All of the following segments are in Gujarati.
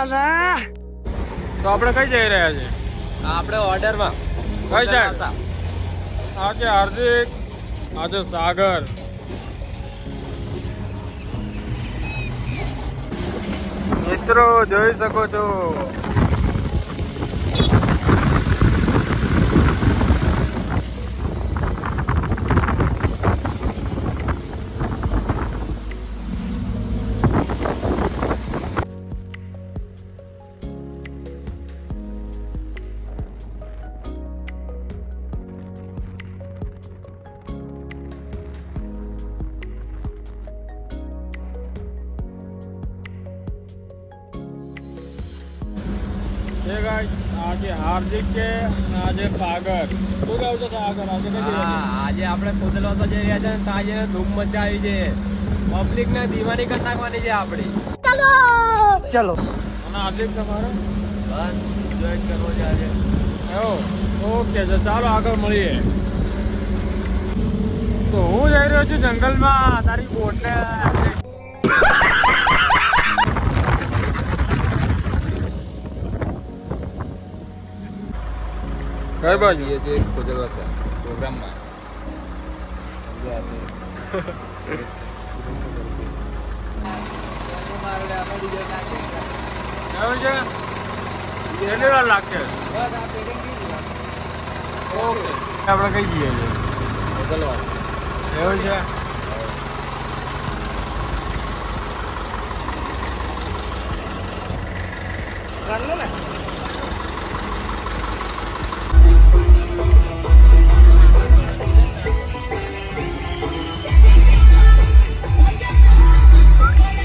તો આપણે કઈ જઈ રહ્યા છીએ? આપણે ઓર્ડરમાં કઈ સાઈડ? આજે હાર્દિક, આજે સાગર. મિત્રો જોઈ શકો છો આજે હાર્દિક છે અને આજે સાગર. શું કહું છો સાગર? આજે આપણે ખોદલવા જઈ રહ્યા છે ને આજે ધૂમ મચાવી છે. પબ્લિક ને દીવાની કરી નાખવાની છે આપડી. ચલો ચલો. અને હાર્દિક તમારો બસ જોઈન કરવો છે આજે. ઓકે તો ચાલો આગળ મળીએ. તો હું જઈ રહ્યો છું જંગલમાં તારી બોટને. કઈ બાજુ? ये जो खोजलवा से प्रोग्राम में કેટલી વાર લાગશે? ઓકે આપણે કઈ જઈએ છીએ? खोजलवा से એવું છે. कर लो ना.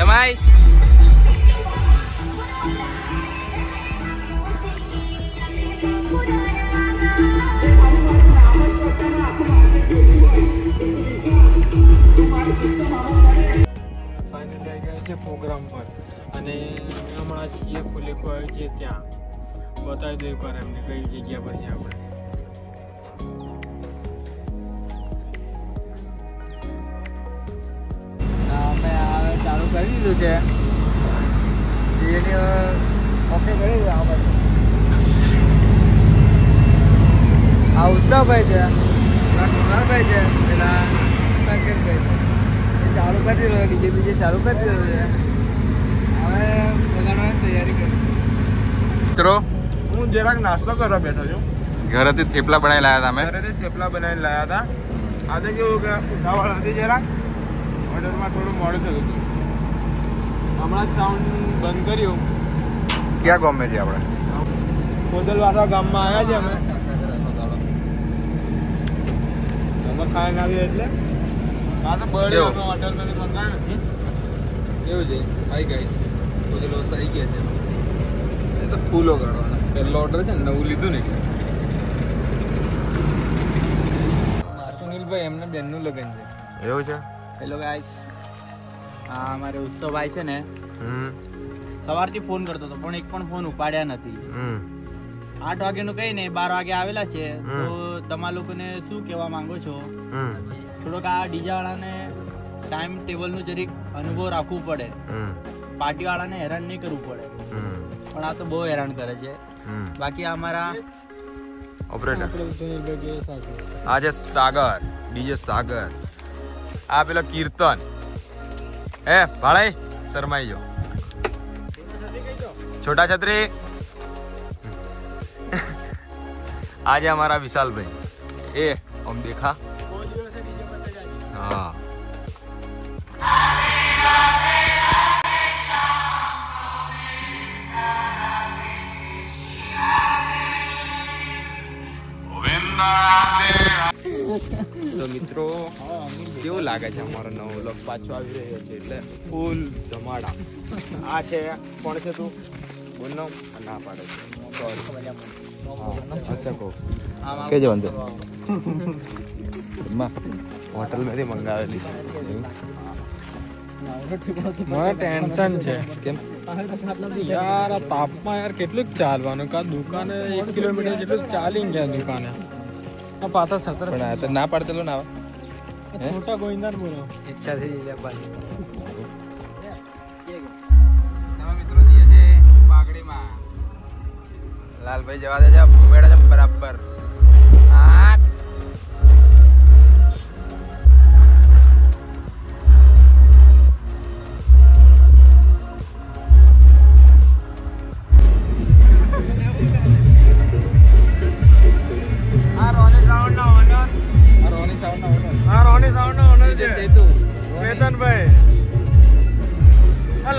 जमाई ફાઇનલી આવી ગયા છે પ્રોગ્રામ પર અને હમણાં છીએ ફૂલી કોઈ છે ત્યાં. બતાવી દઉં એકવાર એમને કઈ જગ્યા પર છે આપણે. અમે ચાલુ કરી દીધું છે. ઓકે કરી દીધું. આ ઉત્સવભાઈ છે, કુમારભાઈ છે, પેલા સંકેતભાઈ છે. એ ચાલુ કરી દીધું, બીજે ચાલુ કરી દીધું છે. હવે બગાડવાની તૈયારી કરી. મિત્રો હું જરાક નાસ્તો કરવા બેઠો છું. ઘરેથી થેપલા બનાવી લાયા હતા અમે. ઘરેથી થેપલા બનાવીને લાયા હતા. આજે કેવું કે ઉતાવળ હતી જરાક, ઓર્ડરમાં થોડું મોડું થયું હતું. હમણાં જ સાઉન્ડ બંધ કર્યું. ક્યાં ગામે છે આપણે? કોદલવાસા ગામમાં આવ્યા છે અમે. અમે ખાઈને આવીએ એટલે આ તો બર્થડે ઓર્ડર નથી મંગાવ્યો નથી. કેવું છે? હાઈ ગાઈસ, ખોજલવાસા આવી ગયા છે. એ તો ફૂલો કાઢવાના. પહેલો ઓર્ડર છે ને, નવું લીધું ને. સુનિલભાઈ એમને બેનનું લગ્ન છે. એવું છે? હેલો ગાઈસ, હા અમારે ઉત્સવભાઈ છે ને, સવારથી ફોન કરતો હતો પણ એક પણ ફોન ઉપાડ્યા નથી. 8 વાગ્યાનું કઈ ને 12 વાગે આવેલા છે. તો તમારા લોકોને શું કહેવા માંગો છો? થોડોક આ ડીજે વાળાને ટાઈમ ટેબલ નું જરીક અનુભવ રાખવું પડે. પાર્ટી વાળાને હેરાન નહીં કરવું પડે, પણ આ તો બહુ હેરાન કરે છે. બાકી અમારા ઓપરેટર આજે સાગર, ડીજે સાગર. આ પેલો કીર્તન. ભાળાઈ શરમાઈ જો. છોટા છત્રી. આજે અમારા વિશાલભાઈ આમ દેખા. હા તો મિત્રો કેવું લાગે છે અમારો નવો વ્લોગ પાછો આવી રહ્યો છે એટલે ફૂલ ધમાડા. આ છે કોણ છે તું? બોલનો ના પાડે છે. કે જવાનું છે? હોટલ માંથી મંગાવેલી છે. મને ટેન્શન છે. કેમ યાર? આ તાપમાં યાર કેટલું ચાલવાનું? કા દુકાને 1 કિલોમીટર જેટલું ચાલીને ગયા દુકાને. પાછા છત્ર પણ ના પાડતેલો ના છોટા ગોવિંદાને બોલો. ઈચ્છા થઈ જાય. મિત્રો જઈએ છે લાલભાઈ જવા દેજો બેડા છે બરાબર 8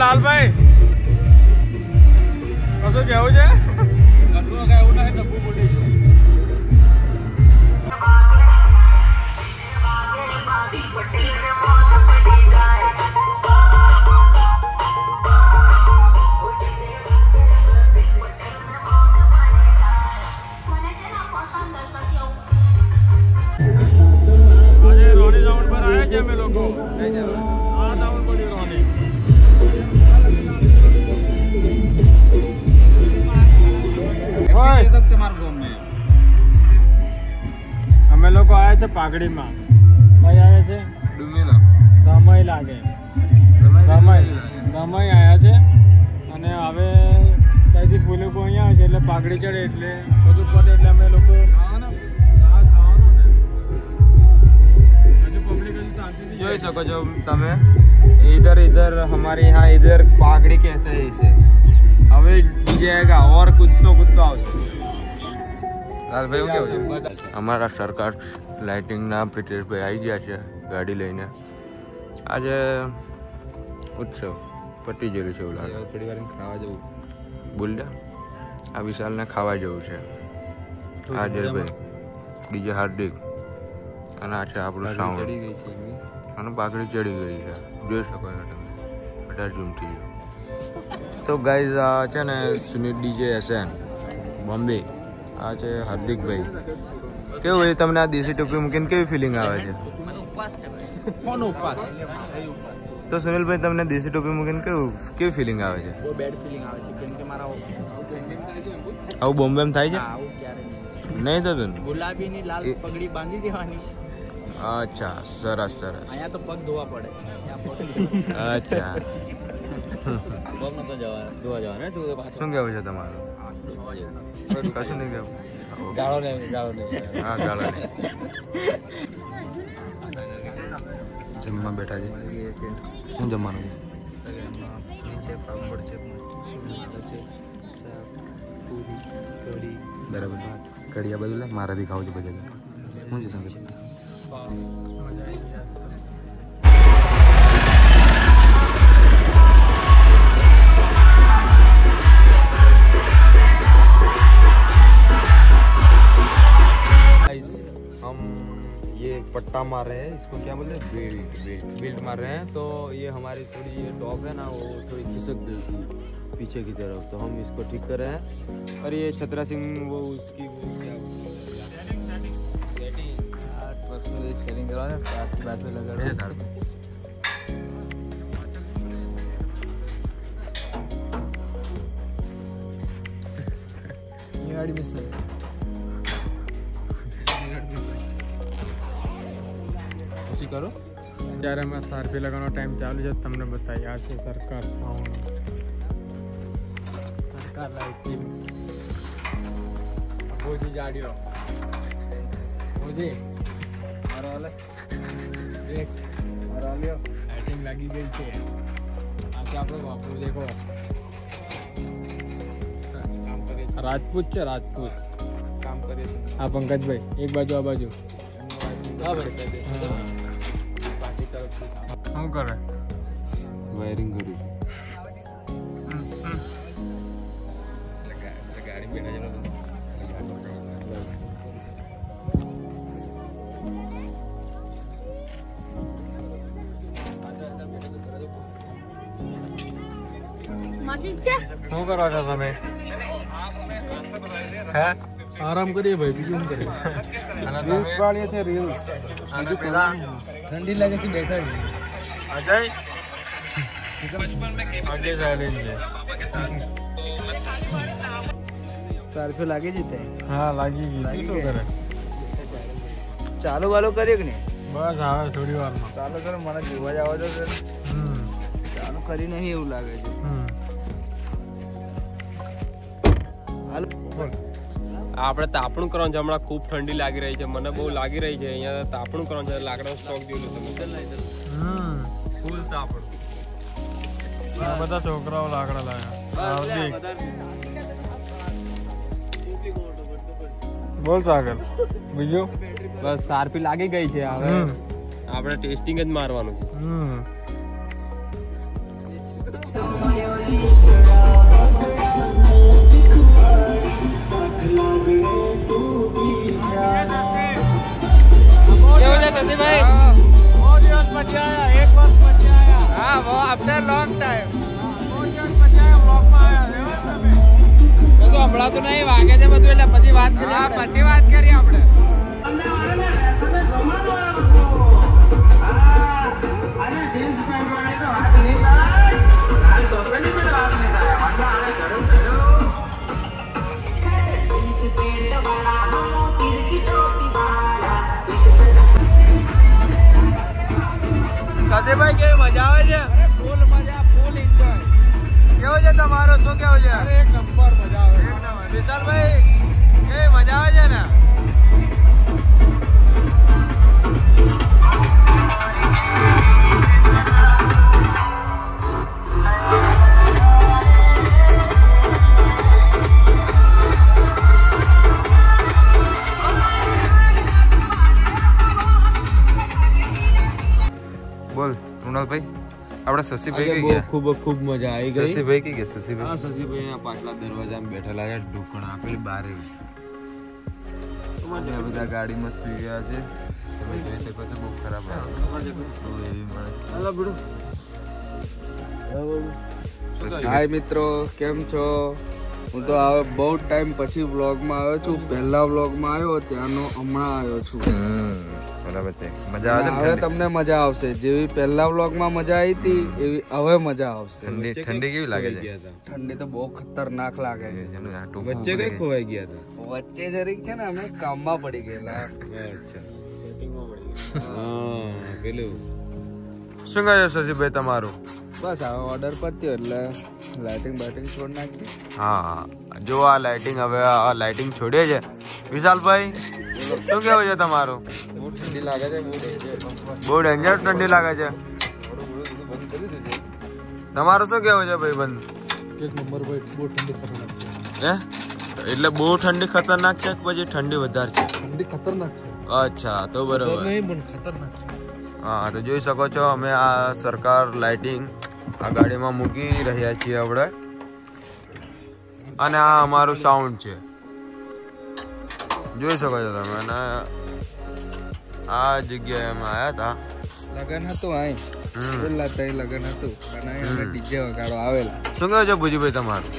લાલભાઈ કશું કેવું છે આજે રોની સાઉન્ડ પર આવ્યા છે અમે લોકો આ સાઉન્ડ પડ્યું રોની અમે લોકો આવ્યા છે પાઘડીમાં કઈ આવ્યા છે દમઈ લાગે દમઈ આવ્યા છે અને હવે ત્યાંથી ફૂલ લોકો અહીંયા આવે છે એટલે પાઘડી ચડે એટલે બધું પતે એટલે અમે લોકો જોઈ શકો છો તમે इधर हमारे यहाँ इधर पागड़ी कहते हैं इसे હવે જાયગા और कुछ तो આવશે લાલભાઈ શું કેવું છે અમારા સરકાર લાઇટિંગના પ્રિટેશભાઈ આવી ગયા છે ગાડી લઈને આજે ઉત્સવ પતી ગયેલું છે એવું લાગે થોડી વાર ખાવા જવું બોલ્યા આ વિશાલને ખાવા જવું છે આ જયભાઈ ડીજે હાર્દિક અને આ છે આપણું સાઉન્ડ અને પાઘડી ચડી ગઈ છે જોઈ શકો છો તમે બધા ઝૂમથી તો ગાઈઝ આ છે ને સુનિલ ડીજે એસએન બોમ્બે આ છે હાર્દિકભાઈ કેવું એ તમને આ દેશી ટોપી મૂકીને કેવી ફિલિંગ આવે છે તો સુનિલભાઈ તમને દેશી ટોપી મૂકીને કેવી ફિલિંગ આવે છે બહુ બેડ ફિલિંગ આવે છે કેમ કે મારા આવું બોમ્બે થાય છે આવું ક્યારે નહીં થતું ગુલાબીની લાલ પગડી બાંધી દેવાની અચ્છા સરસ સરસ અહીંયા તો પગ ધોવા પડે અચ્છા પગ નતો ધોવા જવાના શું કેવું છે તમારું કશું નહીં કેવું ગાળો ને હા ગાળો ને જમવા બેઠા છે શું જમવાનું નીચે પાપડ છે પૂરી કઢી બરાબર કઢિયા બધું લે મારાથી ખાવું છે બધા શું છે સંગત हम ये पट्टा मार रहे हैं इसको क्या बोलते हैं बिल्ड मार रहे हैं तो ये हमारी थोड़ी ये टॉप है ना वो थोड़ी खिसक गई थी पीछे की तरफ तो हम इसको ठीक कर रहे हैं और ये छतरा सिंह वो उसकी सेटिंग करवाना बाद में लगा ये गाड़ी मिस है કરો ત્યારે અમે સારપી લગાવવાનો ટાઈમ ચાલુ છે તમને બતાવી આ છે સરકાર સાઉન્ડ સરકાર લાઇટિંગ ભોજી જાડીઓ ભોજી મારો હાલે એક મારો હાલ્યો લાઇટિંગ લાગી ગઈ છે આ છે આપણો બાપુ દેખો કામ કરે રાજપૂત છે રાજપૂત કામ કરે આ પંકજભાઈ એક બાજુ આ બાજુ શું કરે વાયરિંગ કર્યું ગાડી બેઠા શું કરો છો તમે હે આરામ કરીએ ભાઈ બીજું કરે રીલ્સ પાડીએ છે રીલ્સ ઠંડી લાગે છે બેઠા અજય અજય સાયલેન્ટ છે સારફે લાગી જતે હા લાગી ગઈ શું કરે ચાલુ વાલો કરીએ કે નહીં બસ આવે થોડી વારમાં ચાલુ કરો મને જોવા જવા દો ચાલુ કરી નહીં એવું લાગે છે હમ હાલો બોલ આપણે તાપણું કરવાનું છે. હમણાં ખૂબ ઠંડી લાગી રહી છે, મને બહુ લાગી રહી છે. અહીંયા તાપણું કરવાનું છે, લાકડાનો સ્ટોક જોયેલું તમે ફૂલ તાપણું. બધા છોકરાઓ લાકડા લાવ્યા. બોલ સાગર બીજું બસ સારપી લાગી ગઈ છે. હવે આપણે ટેસ્ટિંગ જ મારવાનું છે. કેવું છે શશીભાઈ? બહુ દિવસ પછી આયા, 1 વર્ષ પછી આયા. હા, બહુ આફ્ટર લોંગ ટાઈમ. બહુ દિવસ પછી આયા, બ્લોગમાં આયા. કશું હમણાં તો નહીં, વાગે છે બધું એટલે પછી વાત કરીએ. હા, પછી વાત કરીએ આપણે. સજયભાઈ કેવી મજા આવે છે? ફૂલ મજા, ફૂલ એન્જોય. કેવો છે તમારો? શું કેવું છે? એક નંબર મજા આવે. એક નંબર. વિશાલભાઈ કેવી મજા આવે છે ને? બોલ કૃણાલભાઈ, આપણે શશીભાઈ કઈ ગયા? ખૂબ મજા આવી ગઈ. શશીભાઈ કઈ ગયા? શશીભાઈ હા, શશીભાઈ અહીંયા પાછલા દરવાજામાં બેઠેલા છે. ઢોકણા આપેલી બારે બધા ગાડીમાં સુઈ ગયા છે. તમે જોઈ શકો છો, બહુ ખરાબ હાય મિત્રો, કેમ છો? હું તો હવે બહુ ટાઈમ પછી વ્લોગમાં આવ્યો છું. પહેલા વ્લોગમાં આવ્યો ત્યાંનો હમણાં આવ્યો છું. બરાબર છે. મજા આવે હવે તમને મજા આવશે. જેવી પહેલા વ્લોગમાં મજા આવી હતી એવી હવે મજા આવશે. ઠંડી કેવી લાગે છે? ઠંડી તો બહુ ખતરનાક લાગે છે. વચ્ચે કઈ ખોવાઈ ગયા હતા? વચ્ચે જરીક છે ને અમે કામમાં પડી ગયેલા. પેલું શું કહે છે શશીભાઈ તમારું? બસ હવે ઓર્ડર પત્યો એટલે લાઇટિંગ બાઇટિંગ છોડ નાખી. હા, જો આ લાઇટિંગ હવે આ લાઇટિંગ છોડીએ છે. વિશાલભાઈ શું કેવું છે તમારું? બહુ ઠંડી લાગે છે. બહુ ડેન્જર ઠંડી લાગે છે. તમારું શું કેવું છે ભાઈ બંધ? એક નંબર ભાઈ, બહુ ઠંડી ખતરનાક છે. હે એટલે બહુ ઠંડી ખતરનાક છે કે પછી ઠંડી વધારે છે? ઠંડી ખતરનાક છે. અચ્છા, તો બરોબર. નહીં પણ ખતરનાક છે. હા, તો જોઈ શકો છો અમે આ સરકાર લાઇટિંગ આ ગાડીમાં મૂકી રહ્યા છીએ આપણે. અને આ અમારું સાઉન્ડ છે, જોઈ શકો છો તમે. અને આ જગ્યાએ અમે આવ્યા હતા. લગન હતું અહીં પેલા તઈ લગન હતું અને અહીં અમે ડીજે વગાડો આવેલા. શું કહો છો ભુજીભાઈ તમારું?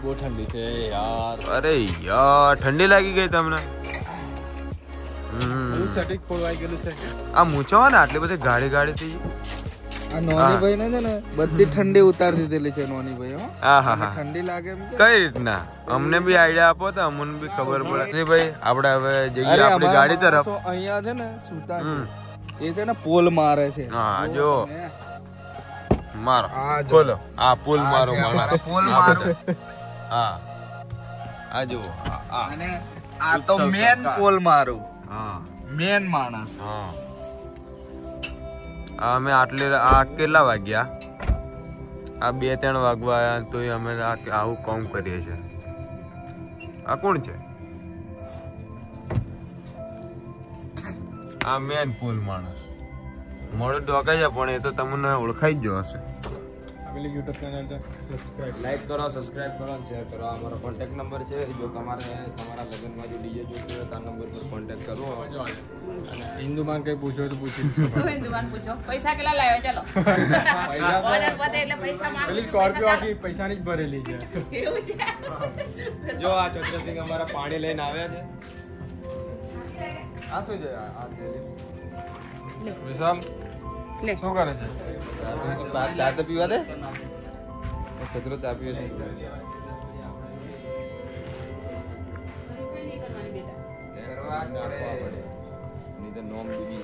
બહુ ઠંડી છે યાર. અરે યાર, ઠંડી લાગી ગઈ તમને? આ મૂછો ને આટલી બધી ગાડી ગાડી થઈ. આ નોની ભાઈ ને છે ને બધી ઠંડી ઉતારી દીધેલી છે. નોની ભાઈ હો. હા હા હા. ઠંડી લાગે એમ કઈ રીતના? અમને બી આઈડિયા આપો તો અમને બી ખબર પડે. ભાઈ આપણે હવે જઈએ આપણી ગાડી તરફ. અહીંયા છે ને સુતા એ છે ને પોલ મારે છે. હા, જો મારો બોલો. આ પુલ મારો મારો પુલ મારો. હા, આ જો અને આ તો મેન પોલ મારું. હા, મેન માણસ. હા. અમે આ કેટલા વાગ્યા? આ 2-3 વાગવા આવ્યા તો અમે આવું કામ કરીએ છીએ. આ કોણ છે? આ મેન પુલ માણસ. મોડું ઢોકાય છે પણ એ તો તમને ઓળખાઈ જ જો હશે. આપેલી YouTube ચેનલ છે, સબસ્ક્રાઇબ લાઈક કરો, સબસ્ક્રાઇબ કરો અને શેર કરો. અમારો કોન્ટેક્ટ નંબર છે. જો તમારે તમારા લગ્નમાં જો ડીજે જોઈતું હોય તો આ નંબર પર કોન્ટેક્ટ કરવો. અને હિન્દુમાં કઈ પૂછો તો પૂછી હિન્દુમાન પૂછો પૈસા કેટલા લાવ્યો? ચલો ઓર્ડર પતે એટલે પૈસા માંગુ પેલી છું. સ્કોર્પિયો આખી પૈસાની જ ભરેલી છે. એવું છે. જો આ ચંદ્રસિંહ અમારા પાણી લઈને આવ્યા છે. આ શું છે? વિશાલ લે. શું કરે છે? ચા તો પીવા દે. છતરો ચા પીવા દે. કઈ નહીં કરવાની બેટા. નહીં તો નોમ બીબી